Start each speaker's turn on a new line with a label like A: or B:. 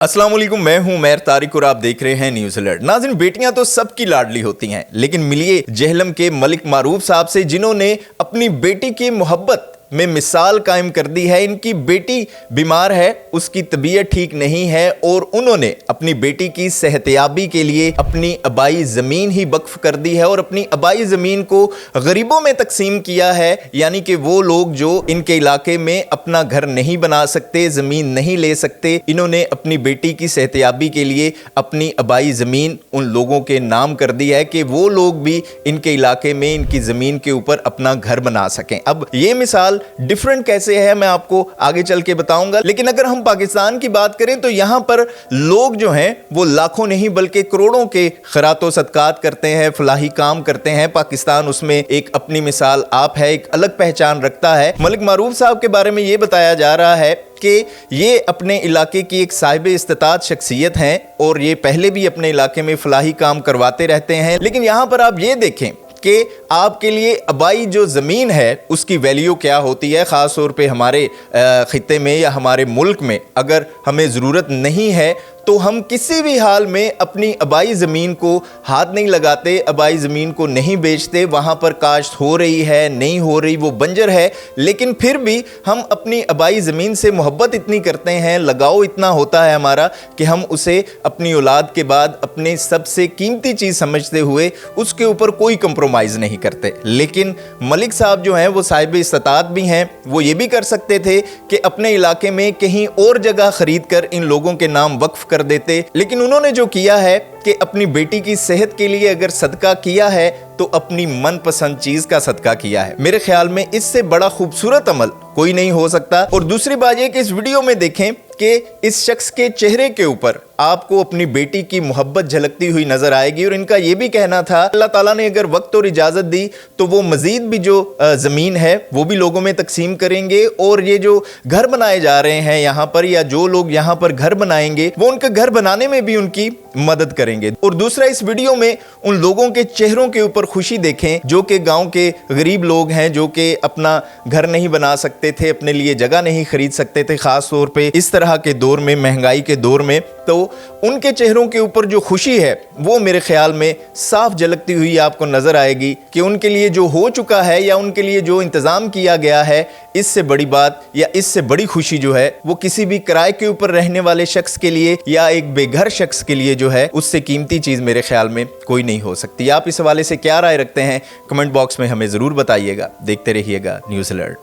A: अस्सलाम वालेकुम, मैं हूं उमैर तारिक और आप देख रहे हैं न्यूज़ अलर्ट। नाज़रीन, बेटियां तो सबकी लाडली होती हैं, लेकिन मिलिए जेहलम के मलिक मारूफ साहब से, जिन्होंने अपनी बेटी की मोहब्बत में मिसाल कायम कर दी है। इनकी बेटी बीमार है, उसकी तबीयत ठीक नहीं है और उन्होंने अपनी बेटी की सेहतयाबी के लिए अपनी आबाई ज़मीन ही वक्फ कर दी है और अपनी आबाई ज़मीन को गरीबों में तकसीम किया है। यानी कि वो लोग जो इनके इलाके में अपना घर नहीं बना सकते, ज़मीन नहीं ले सकते, इन्होंने अपनी बेटी की सेहतयाबी के लिए अपनी आबाई ज़मीन उन लोगों के नाम कर दी है कि वो लोग भी इनके इलाके में इनकी ज़मीन के ऊपर अपना घर बना सकें। अब ये मिसाल डिफरेंट कैसे है मैं आपको आगे चल के बताऊंगा, लेकिन अगर हम पाकिस्तान की बात करें तो यहां पर लोग जो हैं वो लाखों नहीं बल्कि करोड़ों के खैरातो सदकात करते हैं, फलाही काम करते हैं। पाकिस्तान उसमें एक अपनी मिसाल आप है, एक अलग पहचान रखता है। मलिक मारूफ साहब के बारे में ये बताया जा रहा है कि ये अपने इलाके की एक साहिब इस्तिताअत शख्सियत हैं और ये पहले भी अपने इलाके में फलाही काम करवाते रहते हैं। लेकिन यहां पर आप ये देखें कि आपके लिए आबाई जो ज़मीन है उसकी वैल्यू क्या होती है। ख़ास तौर पे हमारे ख़ित्ते में या हमारे मुल्क में अगर हमें ज़रूरत नहीं है तो हम किसी भी हाल में अपनी आबाई ज़मीन को हाथ नहीं लगाते, आबाई ज़मीन को नहीं बेचते। वहाँ पर काश्त हो रही है, नहीं हो रही, वो बंजर है, लेकिन फिर भी हम अपनी आबाई ज़मीन से मोहब्बत इतनी करते हैं, लगाव इतना होता है हमारा कि हम उसे अपनी औलाद के बाद अपने सबसे कीमती चीज़ समझते हुए उसके ऊपर कोई कंप्रोमाइज़ नहीं करते। लेकिन मलिक साहब जो हैं वो साहिब इस्तिताअत भी हैं, वो ये भी कर सकते थे कि अपने इलाके में कहीं और जगह ख़रीद कर इन लोगों के नाम वक्फ कर देते, लेकिन उन्होंने जो किया है कि अपनी बेटी की सेहत के लिए अगर सदका किया है तो अपनी मनपसंद चीज का सदका किया है। मेरे ख्याल में इससे बड़ा खूबसूरत अमल कोई नहीं हो सकता। और दूसरी बात यह कि इस वीडियो में देखें कि इस शख्स के चेहरे के ऊपर आपको अपनी बेटी की मोहब्बत झलकती हुई नजर आएगी और इनका यह भी कहना था अल्लाह ताला ने अगर वक्त और इजाजत दी तो वो मजीद भी जो जमीन है वो भी लोगों में तकसीम करेंगे और ये जो घर बनाए जा रहे हैं यहाँ पर या जो लोग यहाँ पर घर बनाएंगे वो उनके घर बनाने में भी उनकी मदद करेंगे। और दूसरा, इस वीडियो में उन लोगों के चेहरों के ऊपर खुशी देखें जो कि गांव के गरीब लोग हैं, जो कि अपना घर नहीं बना सकते थे, अपने लिए जगह नहीं खरीद सकते थे, खास तौर पे इस तरह के दौर में, महंगाई के दौर में। तो उनके चेहरों के ऊपर जो खुशी है वो मेरे ख्याल में साफ झलकती हुई आपको नजर आएगी कि उनके लिए जो हो चुका है या उनके लिए जो इंतजाम किया गया है, इससे बड़ी बात या इससे बड़ी खुशी जो है वो किसी भी किराए के ऊपर रहने वाले शख्स के लिए या एक बेघर शख्स के लिए जो है उससे कीमती चीज मेरे ख्याल में कोई नहीं हो सकती। आप इस हवाले से क्या राय रखते हैं कमेंट बॉक्स में हमें जरूर बताइएगा। देखते रहिएगा न्यूज़ अलर्ट।